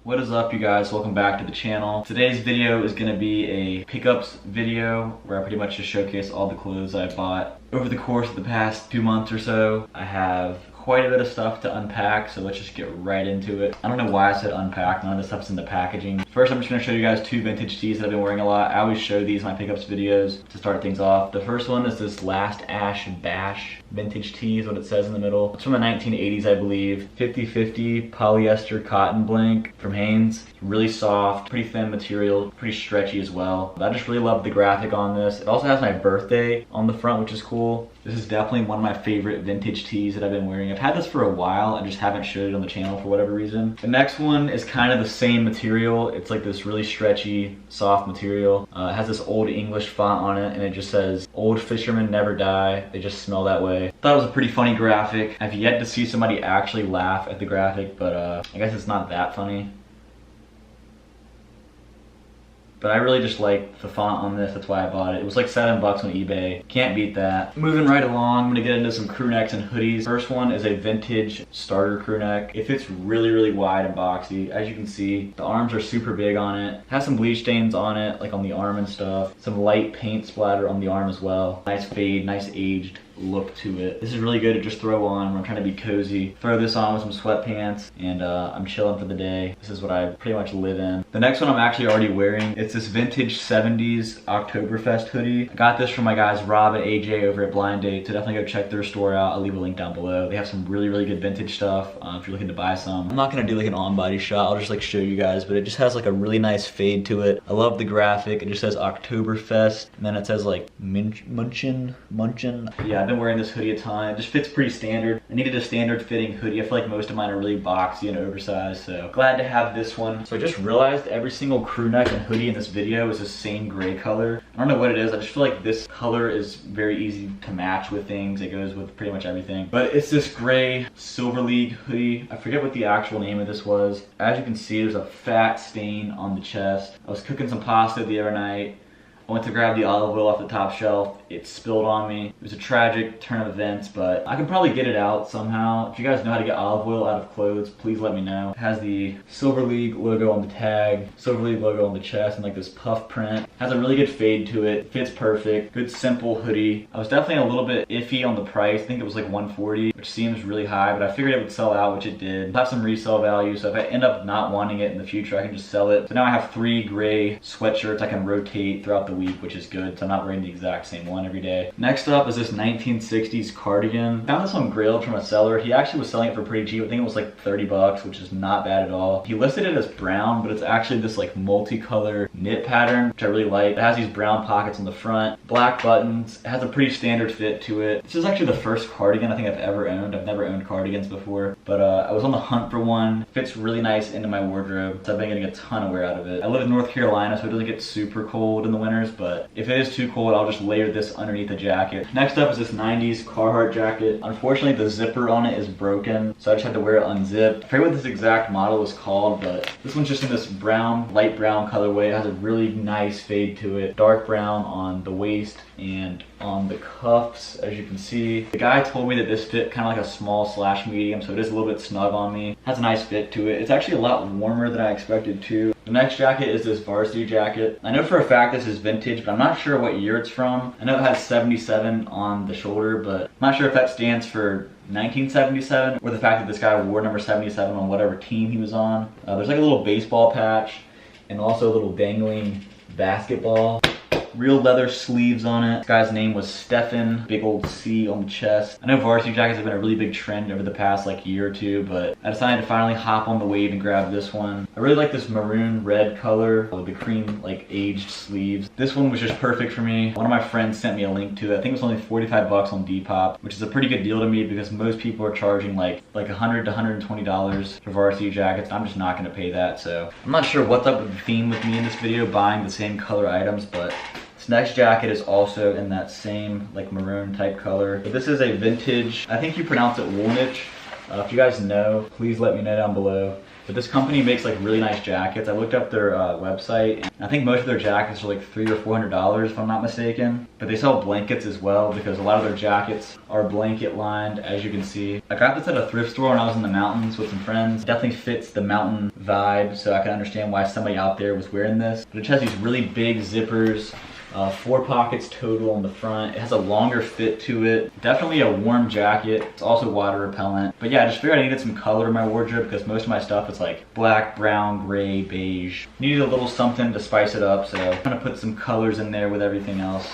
What is up, you guys? Welcome back to the channel. Today's video is going to be a pickups video where I pretty much just showcase all the clothes I bought over the course of the past 2 months or so. I have quite a bit of stuff to unpack, so let's just get right into it. I don't know why I said unpack, none of this stuff's in the packaging. First, I'm just going to show you guys 2 vintage tees that I've been wearing a lot. I always show these in my pickups videos to start things off. The first one is this Last Ash Bash vintage tee is what it says in the middle. It's from the 1980s, I believe. 50-50 polyester cotton blink from Hanes. Really soft, pretty thin material, pretty stretchy as well. I just really love the graphic on this. It also has my birthday on the front, which is cool. This is definitely one of my favorite vintage tees that I've been wearing. I've had this for a while, I just haven't showed it on the channel for whatever reason. The next one is kind of the same material. It's like this really stretchy, soft material. It has this old English font on it, and it just says, "Old fishermen never die, they just smell that way." Thought it was a pretty funny graphic. I've yet to see somebody actually laugh at the graphic, but I guess it's not that funny. But I really just like the font on this, that's why I bought it. It was like $7 on eBay. Can't beat that. Moving right along, I'm gonna get into some crew necks and hoodies. First one is a vintage starter crew neck. It fits really, really wide and boxy. As you can see, the arms are super big on it. Has some bleach stains on it, like on the arm and stuff. Some light paint splatter on the arm as well. Nice fade, nice aged look to it. This is really good to just throw on when I'm trying to be cozy. Throw this on with some sweatpants and I'm chilling for the day. This is what I pretty much live in. The next one I'm actually already wearing. It's this vintage 70s Oktoberfest hoodie. I got this from my guys Rob and AJ over at Blind Date, so definitely go check their store out. I'll leave a link down below. They have some really, really good vintage stuff if you're looking to buy some. I'm not gonna do like an on-body shot. I'll just like show you guys, but it just has like a really nice fade to it. I love the graphic. It just says Oktoberfest and then it says like Munchin. Yeah, I've been wearing this hoodie a ton. It just fits pretty standard. I needed a standard fitting hoodie. I feel like most of mine are really boxy and oversized, so glad to have this one. So I just realized every single crew neck and hoodie in this video is the same gray color. I don't know what it is. I just feel like this color is very easy to match with things. It goes with pretty much everything. But it's this gray Silver League hoodie. I forget what the actual name of this was. As you can see, there's a fat stain on the chest. I was cooking some pasta the other night. I went to grab the olive oil off the top shelf. It spilled on me. It was a tragic turn of events, but I can probably get it out somehow. If you guys know how to get olive oil out of clothes, please let me know. It has the Silver League logo on the tag, Silver League logo on the chest, and like this puff print. It has a really good fade to it. Fits perfect. Good simple hoodie. I was definitely a little bit iffy on the price. I think it was like $140, which seems really high, but I figured it would sell out, which it did. It'll have some resale value, so if I end up not wanting it in the future, I can just sell it. So now I have 3 gray sweatshirts I can rotate throughout the week, which is good, so I'm not wearing the exact same one every day. Next up is this 1960s cardigan. Found this on Grailed from a seller. He actually was selling it for pretty cheap. I think it was like $30, which is not bad at all. He listed it as brown, but it's actually this like multicolor knit pattern, which I really like. It has these brown pockets on the front, black buttons. It has a pretty standard fit to it. This is actually the first cardigan I think I've ever owned. I've never owned cardigans before, but I was on the hunt for one. Fits really nice into my wardrobe, so I've been getting a ton of wear out of it. I live in North Carolina, so it doesn't get super cold in the winters, but if it is too cold, I'll just layer this underneath the jacket. Next up is this 90s Carhartt jacket. Unfortunately, the zipper on it is broken, so I just had to wear it unzipped. I forget what this exact model is called, but this one's just in this brown, light brown colorway. It has a really nice fade to it. Dark brown on the waist and on the cuffs, as you can see. The guy told me that this fit kind of like a small/medium, so it is a little bit snug on me. Has a nice fit to it. It's actually a lot warmer than I expected too. The next jacket is this varsity jacket. I know for a fact this is vintage, but I'm not sure what year it's from. I know it has 77 on the shoulder, but I'm not sure if that stands for 1977 or the fact that this guy wore number 77 on whatever team he was on. There's like a little baseball patch and also a little dangling basketball. Real leather sleeves on it. This guy's name was Stefan, big old C on the chest. I know varsity jackets have been a really big trend over the past like year or two, but I decided to finally hop on the wave and grab this one. I really like this maroon red color with the cream like aged sleeves. This one was just perfect for me. One of my friends sent me a link to it. I think it was only 45 bucks on Depop, which is a pretty good deal to me because most people are charging like $100 to $120 for varsity jackets. I'm just not gonna pay that, so I'm not sure what's up with the theme with me in this video buying the same color items, but this next jacket is also in that same like maroon type color. But this is a vintage, I think you pronounce it Woolrich. If you guys know, please let me know down below. But this company makes like really nice jackets. I looked up their website, and I think most of their jackets are like $300 or $400 if I'm not mistaken. But they sell blankets as well, because a lot of their jackets are blanket lined, as you can see. I got this at a thrift store when I was in the mountains with some friends. It definitely fits the mountain vibe, so I can understand why somebody out there was wearing this. But it has these really big zippers. 4 pockets total on the front. It has a longer fit to it. Definitely a warm jacket. It's also water repellent. But yeah, I just figured I needed some color in my wardrobe because most of my stuff is like black, brown, gray, beige. Needed a little something to spice it up, so I'm gonna put some colors in there with everything else.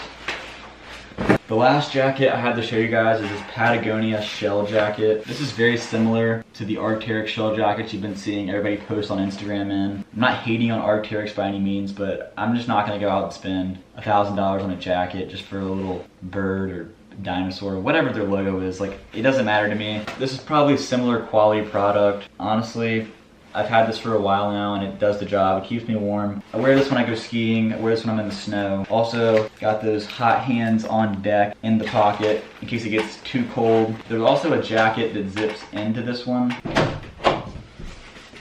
The last jacket I had to show you guys is this Patagonia shell jacket. This is very similar to the Arc'teryx shell jackets you've been seeing everybody post on Instagram in. I'm not hating on Arc'teryx by any means, but I'm just not gonna go out and spend $1,000 on a jacket just for a little bird or dinosaur, whatever their logo is. Like, it doesn't matter to me. This is probably a similar quality product. Honestly, I've had this for a while now and it does the job. It keeps me warm. I wear this when I go skiing. I wear this when I'm in the snow. Also got those hot hands on deck in the pocket in case it gets too cold. There's also a jacket that zips into this one.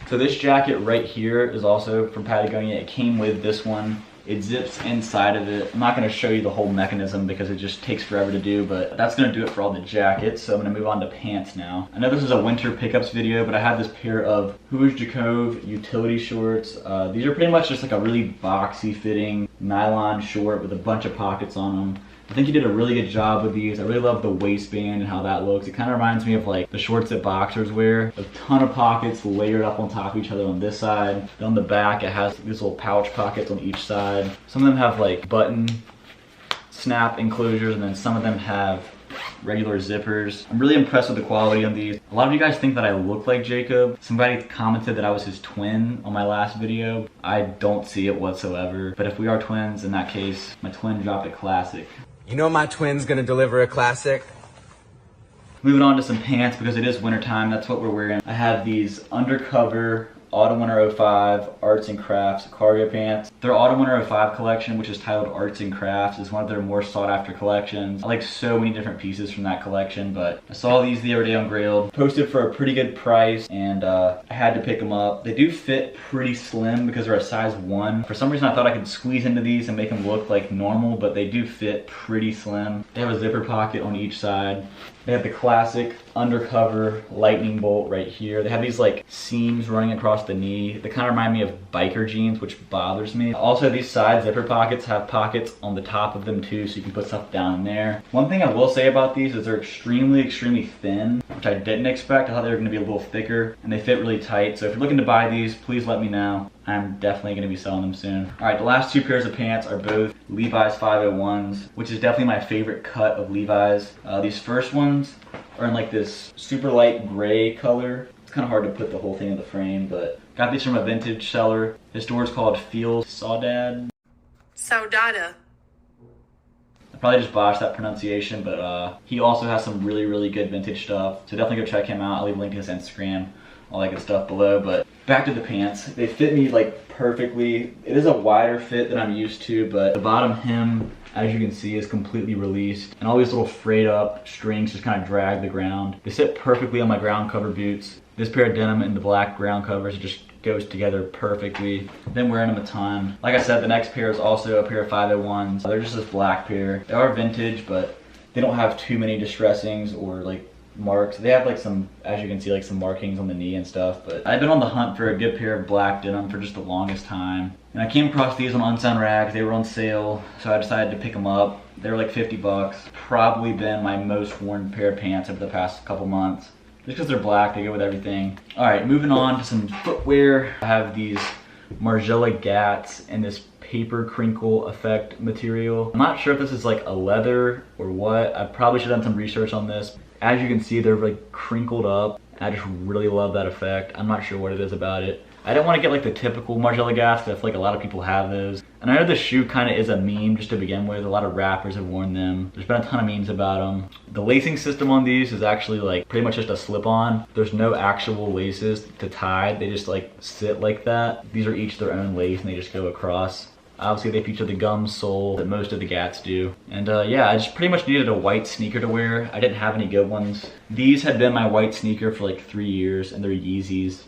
So this jacket right here is also from Patagonia. It came with this one. It zips inside of it. I'm not gonna show you the whole mechanism because it just takes forever to do, but that's gonna do it for all the jackets. So I'm gonna move on to pants now. I know this is a winter pickups video, but I have this pair of Whoisjacov utility shorts. These are pretty much just like a really boxy fitting nylon short with a bunch of pockets on them. I think you did a really good job with these. I really love the waistband and how that looks. It kind of reminds me of like the shorts that boxers wear. A ton of pockets layered up on top of each other on this side. Then on the back, it has these little pouch pockets on each side. Some of them have like button snap enclosures, and then some of them have regular zippers. I'm really impressed with the quality of these. A lot of you guys think that I look like Jacob. Somebody commented that I was his twin on my last video. I don't see it whatsoever. But if we are twins, in that case, my twin dropped a classic. You know my twin's gonna deliver a classic. Moving on to some pants because it is wintertime, that's what we're wearing. I have these Undercover Autumn Winter 05 Arts and Crafts cargo pants. Their Autumn Winter 05 collection, which is titled Arts and Crafts, is one of their more sought after collections. I like so many different pieces from that collection, but I saw these the other day on Grailed. Posted for a pretty good price, and I had to pick them up. They do fit pretty slim because they're a size 1. For some reason I thought I could squeeze into these and make them look like normal, but they do fit pretty slim. They have a zipper pocket on each side. They have the classic Undercover lightning bolt right here. They have these like seams running across the knee. They kind of remind me of biker jeans, which bothers me. Also, these side zipper pockets have pockets on the top of them too, so you can put stuff down in there. One thing I will say about these is they're extremely thin, which I didn't expect. I thought they were gonna be a little thicker, and they fit really tight. So if you're looking to buy these, please let me know. I'm definitely gonna be selling them soon. All right, the last 2 pairs of pants are both Levi's 501s, which is definitely my favorite cut of Levi's. These first ones are in like this super light gray color. It's kind of hard to put the whole thing in the frame, but got these from a vintage seller. This store is called Feel Saudade. Saudade. I probably just botched that pronunciation, but he also has some really good vintage stuff. So definitely go check him out. I'll leave a link to his Instagram, all that good stuff below. But back to the pants. They fit me like perfectly. It is a wider fit than I'm used to, but the bottom hem, as you can see, is completely released. And all these little frayed up strings just kind of drag the ground. They sit perfectly on my ground cover boots. This pair of denim and the black ground covers just goes together perfectly. Been wearing them a ton. Like I said, the next pair is also a pair of 501s. They're just this black pair. They are vintage, but they don't have too many distressings or like marks. They have like some, as you can see, like some markings on the knee and stuff, but I've been on the hunt for a good pair of black denim for just the longest time. And I came across these on Unsound Rags. They were on sale, so I decided to pick them up. They were like 50 bucks. Probably been my most worn pair of pants over the past couple months. Just because they're black, they go with everything. All right, moving on to some footwear. I have these Margiela Gats in this paper crinkle effect material. I'm not sure if this is like a leather or what. I probably should have done some research on this. As you can see, they're like crinkled up. I just really love that effect. I'm not sure what it is about it. I didn't want to get like the typical Margiela Gats because I feel like a lot of people have those. And I know the shoe kind of is a meme just to begin with. A lot of rappers have worn them. There's been a ton of memes about them. The lacing system on these is actually like pretty much just a slip-on. There's no actual laces to tie. They just like sit like that. These are each their own lace and they just go across. Obviously they feature the gum sole that most of the Gats do. And yeah, I just pretty much needed a white sneaker to wear. I didn't have any good ones. These had been my white sneaker for like 3 years, and they're Yeezys.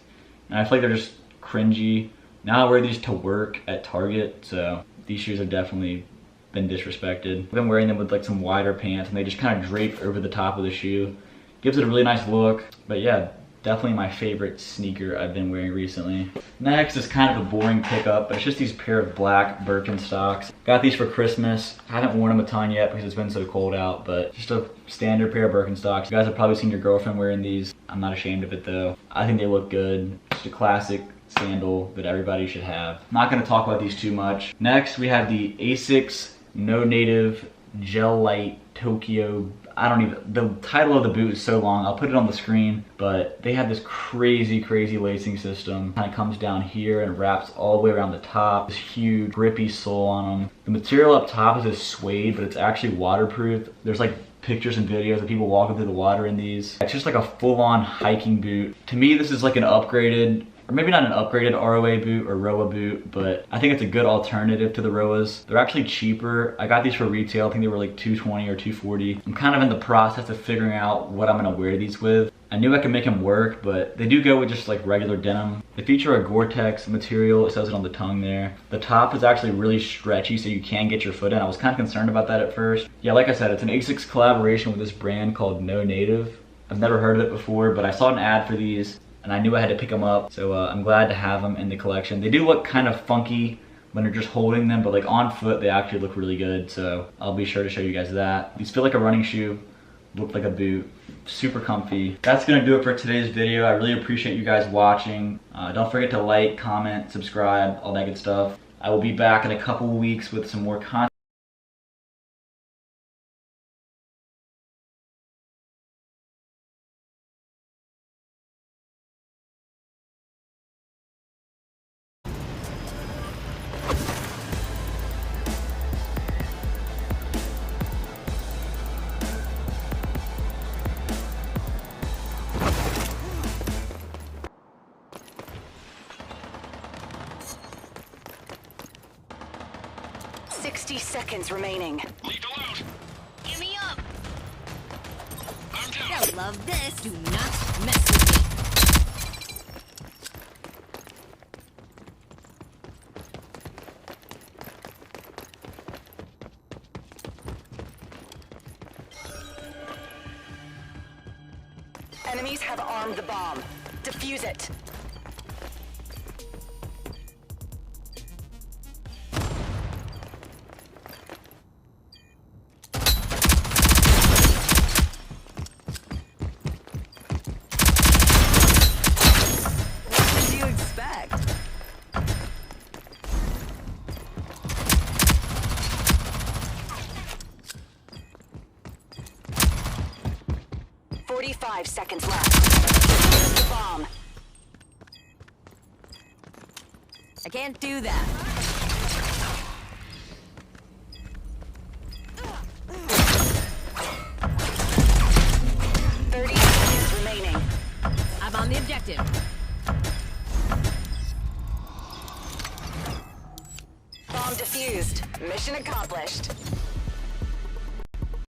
And I feel like they're just cringy. Now I wear these to work at Target, so these shoes have definitely been disrespected. I've been wearing them with like some wider pants and they just kind of drape over the top of the shoe. Gives it a really nice look, but yeah, definitely my favorite sneaker I've been wearing recently. Next is kind of a boring pickup, but it's just these pair of black Birkenstocks. Got these for Christmas. I haven't worn them a ton yet because it's been so cold out, but just a standard pair of Birkenstocks. You guys have probably seen your girlfriend wearing these. I'm not ashamed of it though. I think they look good. Just a classic sandal that everybody should have. Not gonna talk about these too much. Next, we have the Asics Nonnative Gel Light Tokyo. The title of the boot is so long, I'll put it on the screen, but they have this crazy lacing system. Kind of comes down here and wraps all the way around the top. This huge grippy sole on them. The material up top is this suede, but it's actually waterproof. There's like pictures and videos of people walking through the water in these. It's just like a full-on hiking boot. To me, this is like an upgraded, or maybe not an upgraded ROA boot or ROA boot, but I think it's a good alternative to the ROAs. They're actually cheaper. I got these for retail. I think they were like $220 or $240. I'm kind of in the process of figuring out what I'm gonna wear these with. I knew I could make them work, but they do go with just like regular denim. They feature a Gore-Tex material. It says it on the tongue there. The top is actually really stretchy, so you can get your foot in. I was kind of concerned about that at first. Yeah, like I said, it's an Asics collaboration with this brand called Nonnative. I've never heard of it before, but I saw an ad for these and I knew I had to pick them up, so I'm glad to have them in the collection. They do look kind of funky when you're just holding them, but like on foot, they actually look really good, so I'll be sure to show you guys that. These feel like a running shoe, look like a boot, super comfy. That's gonna do it for today's video. I really appreciate you guys watching. Don't forget to like, comment, subscribe, all that good stuff. I will be back in a couple weeks with some more content. Seconds remaining. Lethal out. Give me up. I'm down. Don't love this. Do not mess with me. Enemies have armed the bomb. Defuse it. Five seconds left. There's the bomb. I can't do that. $30 remaining. I'm on the objective. Bomb defused. Mission accomplished.